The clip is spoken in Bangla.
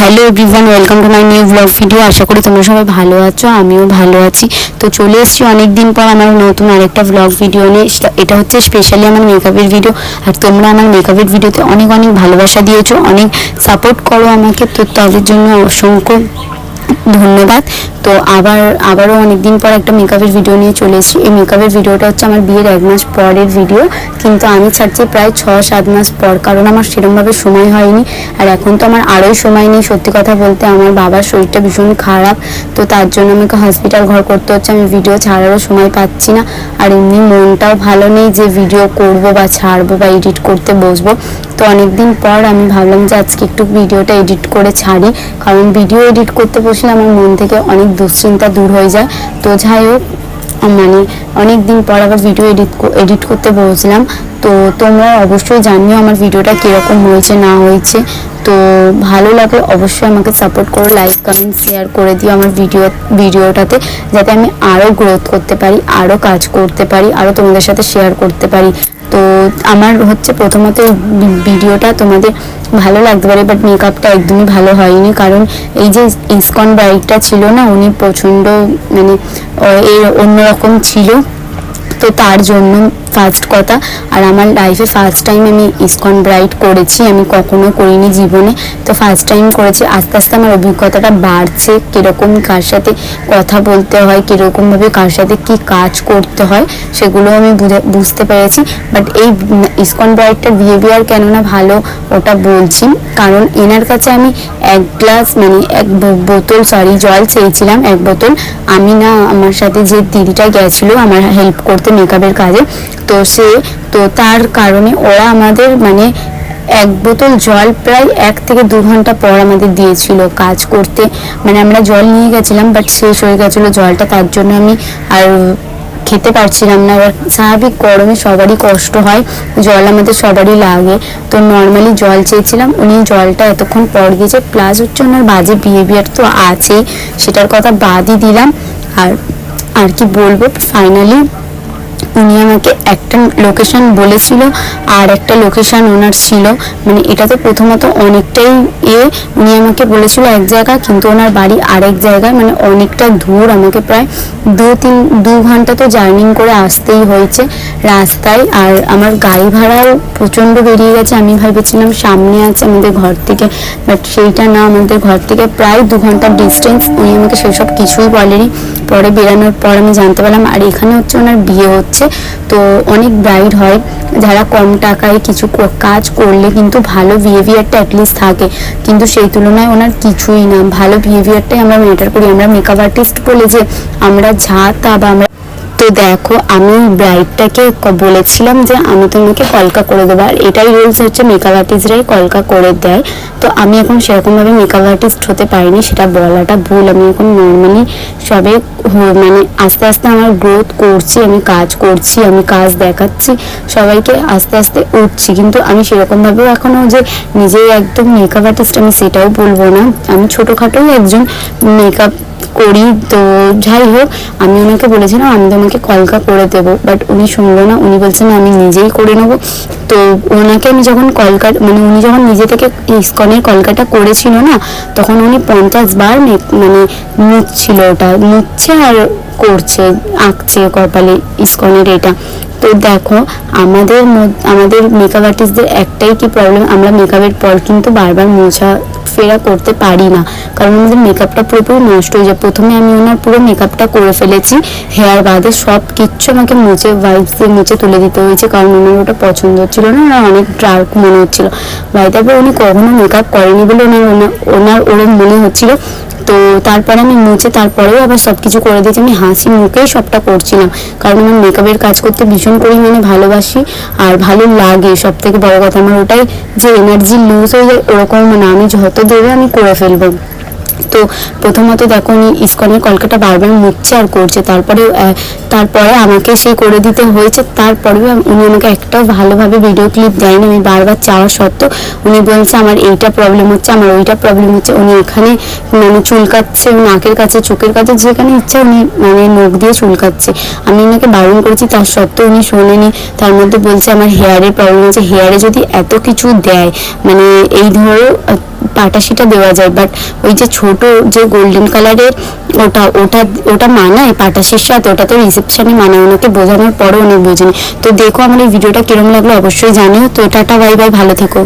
Hello everyone, welcome to my new blog video. আশা করি তোমরা সবাই ভালো আছো, আমিও ভালো আছি। তো চলে এসেছি অনেকদিন পর আমার নতুন আরেকটা ব্লগ ভিডিও নিয়ে। এটা হচ্ছে স্পেশালি আমার মেকআপের ভিডিও। আর তোমরা আমার মেকআপের ভিডিওতে অনেক অনেক ভালোবাসা দিয়েছো, অনেক সাপোর্ট করো আমাকে, তো তাদের জন্য অসংখ্য ধন্যবাদ। তো আবারও অনেকদিন পর একটা মেকআপের ভিডিও নিয়ে চলে এসেছি। এই মেকআপের ভিডিওটা হচ্ছে আমার বিয়ের 1 মাস পরের ভিডিও, কিন্তু আমি ছাড়ছি প্রায় 6-7 মাস পর, কারণ আমার সেরকমভাবে সময় হয়নি। আর এখন তো আমার আরোই সময় নেই। সত্যি কথা বলতে আমার বাবার শরীরটা ভীষণ খারাপ, তো তার জন্য আমাকে হসপিটাল ঘর করতে হচ্ছে। আমি ভিডিও ছাড়ারও সময় পাচ্ছি না, আর এমনি মনটাও ভালো নেই যে ভিডিও করব বা ছাড়বো বা এডিট করতে বসবো। তো অনেকদিন পর আমি ভাবলাম যে আজকে একটু ভিডিওটা এডিট করে ছাড়ি, কারণ ভিডিও এডিট করতে বসলে আমার মন থেকে অনেক দুশ্চিন্তা দূর হয়ে যায়। তো যাই হোক, মানে অনেক দিন পর আবার ভিডিও এডিট করতে বসলাম। তো তোমরা অবশ্যই জানিও আমার ভিডিওটা কীরকম হয়েছে না হয়েছে। তো ভালো লাগলে অবশ্যই আমাকে সাপোর্ট করো, লাইক কমেন্ট শেয়ার করে দিও আমার ভিডিওটাতে, যাতে আমি আরও গ্রোথ করতে পারি, আরও কাজ করতে পারি, আরও তোমাদের সাথে শেয়ার করতে পারি। তো আমার হচ্ছে প্রথমত ভিডিওটা তোমাদের ভালো লাগতে পারে, বাট মেকআপটা একদমই ভালো হয়নি, কারণ এই যে ইসকন ব্রাইডটা ছিল না, উনি প্রচণ্ড মানে অন্যরকম ছিল। তো তার জন্য ফার্স্ট কথা, আর আমার লাইফে ফার্স্ট টাইম আমি ইসকন ব্রাইড করেছি, আমি কখনো করিনি জীবনে। তো ফার্স্ট টাইম করেছি। আস্তে আস্তে আমার অভিজ্ঞতাটা বাড়ছে, কীরকম কার সাথে কথা বলতে হয়, কীরকমভাবে কার সাথে কী কাজ করতে হয়, সেগুলো আমি বুঝতে পেরেছি। বাট এই ইসকন ব্রাইডটার বিহেভিয়ার কেননা ভালো ওটা বলছি, কারণ এনার কাছে আমি এক গ্লাস মানে জল চেয়েছিলাম, 1 বোতল। আমি না, আমার সাথে যে দিদিটা গেছিলো আমার হেল্প করতে মেকআপের কাজে, তো তার কারণে ওরা আমাদের মানে 1 বোতল জল প্রায় 1 থেকে 2 ঘন্টা পর আমাদের দিয়েছিল কাজ করতে। মানে আমরা জল নিয়ে গেছিলাম, বাট শেষ হয়ে গেছিলো জলটা, তার জন্য আমি আর খেতে পারছিলাম না। এবার স্বাভাবিক গরমে সবারই কষ্ট হয়, জল আমাদের সবারই লাগে। তো নর্মালি জল চেয়েছিলাম, উনি জলটা এতক্ষণ পর গিয়েছে, প্লাস হচ্ছে ওনার বাজে বিহেভিয়ার তো আছেই, সেটার কথা বাদই দিলাম। আর কি বলবো, ফাইনালি উনি আমাকে একটা লোকেশন বলেছিল, আর একটা লোকেশন ওনার ছিল, মানে এটা তো প্রথমত অনেকটাই উনি আমাকে বলেছিল এক জায়গা, কিন্তু ওনার বাড়ি আরেক জায়গায়, মানে অনেকটা দূর। আমাকে প্রায় 2 ঘন্টা তো জার্নিং করে আসতেই হয়েছে রাস্তায়। আর আমার গাড়ি ভাড়াও প্রচণ্ড বেরিয়ে গেছে। আমি ভেবেছিলাম সামনে আছে আমাদের ঘর থেকে, বাট সেইটা না, আমাদের ঘর থেকে প্রায় 2 ঘন্টার ডিস্টেন্স। উনি আমাকে সেসব কিছুই বলেনি, পরে বেরানোর পর আমি জানতে পারলাম। আর এখানে হচ্ছে ওনার বিয়ে হচ্ছে। তো অনেক ব্রাইড হয় যারা কম টাকায় কিছু কাজ করলে কিন্তু ভালো বিহেভিয়ারটা অ্যাটলিস্ট থাকে, কিন্তু সেই তুলনায় ওনার কিছুই না, ভালো বিহেভিয়ারটাই আমরা ম্যাটার করি। আমরা মেকআপ আর্টিস্ট বলে যে আমরা যা তা বা আমরা, তো দেখো আমি ব্রাইডটাকে বলেছিলাম যে আমি তোমাকে কলকা করে দেবো, আর এটাই রুলস হচ্ছে মেকআপ আর্টিস্টরাই কলকা করে দেয়। তো আমি এখন সেরকমভাবে মেকআপ আর্টিস্ট হতে পারিনি, সেটা বলাটা ভুল। আমি এখন নর্মালি সবে মানে আস্তে আস্তে আমার গ্রোথ করছি, আমি কাজ করছি, আমি কাজ দেখাচ্ছি সবাইকে, আস্তে আস্তে উঠছি। কিন্তু আমি সেরকমভাবেও এখনও যে নিজেই একদম মেকআপ আর্টিস্ট আমি সেটাও বলবো না, আমি ছোটোখাটোই একজন মেকআপ করি। তো যাই হোক, আমি ওনাকে বলেছিলাম আমি তোমাকে কলকা করে দেবো, বাট উনি শুনলো না, উনি বলছেন আমি নিজেই করে নেবো। তো ওনাকে আমি যখন মানে উনি যখন নিজে থেকে ইসকনের কলকাটা করেছিল না, তখন উনি 50 বার মানে মুছছিল, ওটা মুছছে আর করছে, আঁকছে কপালে ইসকনের এটা। তো দেখো আমাদের মেকআপ আর্টিস্টদের একটাই কি প্রবলেম, আমরা মেকআপের পর কিন্তু বারবার মোছা ফেরা করতে পারি না, কারণ আমাদের মেকআপটা পুরোপুরি নষ্ট হয়ে যায়। প্রথমে আমি ওনার পুরো মেকআপটা করে ফেলেছি, হেয়ার বাদে সব কিচ্ছু আমাকে মুছে ওয়াইপস দিয়ে মুছে তুলে দিতে হয়েছে, কারণ ওনার ওটা পছন্দ হচ্ছিল না, আর অনেক ডার্ক মনে হচ্ছিল। তারপরে উনি কখনো মেকআপ করেনি বলে ওনার ওরম মনে হচ্ছিল। তো তারপরে আমি মুছে তারপরেও আবার সব কিছু করে দিয়েছি। আমি হাসি মুখেই সবটা করছিলাম, কারণ আমার মেকআপের কাজ করতে ভীষণ পরিমাণে ভালোবাসি আর ভালো লাগে। সব থেকে বড় কথা আমার ওটাই যে এনার্জি লুজ হয়ে যায় ওরকম মানে, আমি যত দেবে আমি করে ফেলবো। তো প্রথমত দেখো উনি ইসকনের কলকাটা বারবার মুছছে আর করছে, তারপরে আমাকে সেই করে দিতে হয়েছে। তারপরেও উনি আমাকে একটাও ভালোভাবে ভিডিও ক্লিপ দেয়নি। আমি বারবার চাওয়া সত্ত্বেও উনি বলছে আমার এইটা প্রবলেম হচ্ছে, আমার ওইটা প্রবলেম হচ্ছে। উনি এখানে মানে চুলকাচ্ছে, নাকের কাছে, চোখের কাছে, যেখানে ইচ্ছা উনি মানে নখ দিয়ে চুলকাচ্ছে। আমি ওনাকে বারণ করেছি, তার সত্ত্বেও উনি শোনেনি। তার মধ্যে বলছে আমার হেয়ারের প্রবলেম আছে। হেয়ারে যদি এত কিছু দেয়, মানে এই ধরো পাটাশিটা দেওয়া যায়, বাট ওই যে ছোট যে গোল্ডেন কালারের ওটা ওটা ওটা মানায় পাটাশির সাথে, ওটা তো রিসেপশনে মানায়। ওনাকে বোঝানোর পরও উনি বোঝেনি। তো দেখো আমার এই ভিডিওটা কিরম লাগলো অবশ্যই জানিও। তো টাটা বাই বাই, ভালো থেকো।